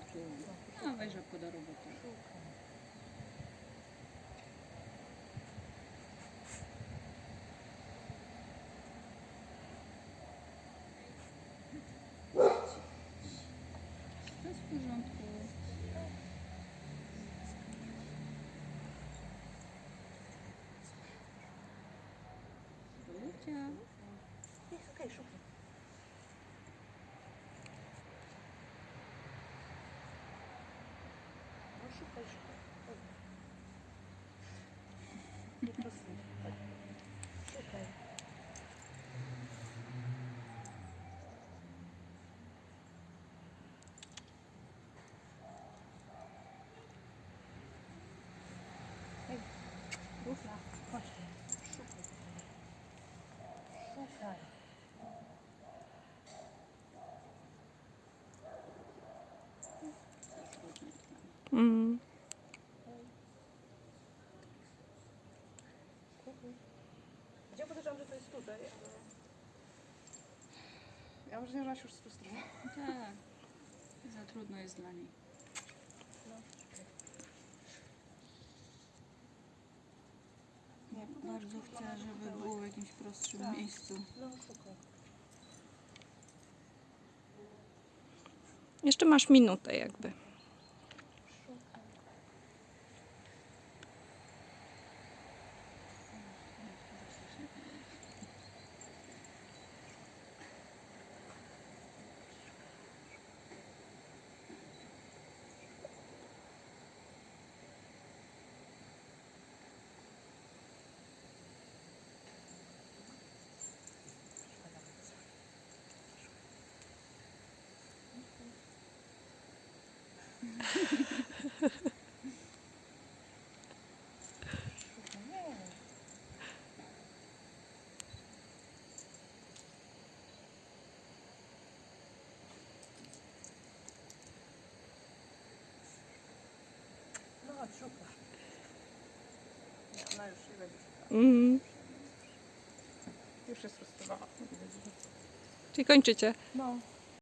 porządku. Dawaj Żabko do roboty. To jest w porządku. Lucia. Jest okej, szukaj. No szukaj, szukaj. Nie prostuj. Szukaj. Hej, Rufla, chodź. Szukaj. Szukaj. Mm. Ja podejrzewam, że to jest tutaj. Ja myślę, że ona się już sfrustrowała. Tak. Za trudno jest dla niej. No, Ja bardzo chcę, żeby było w jakimś prostszym Tak. miejscu. no szukaj. Jeszcze masz minutę jakby. Szukaj. Nie. No chodź, szukaj. Nie, ona już nie będzie szukała. Mm. Już się sfrustrowała. Czyli kończycie. No.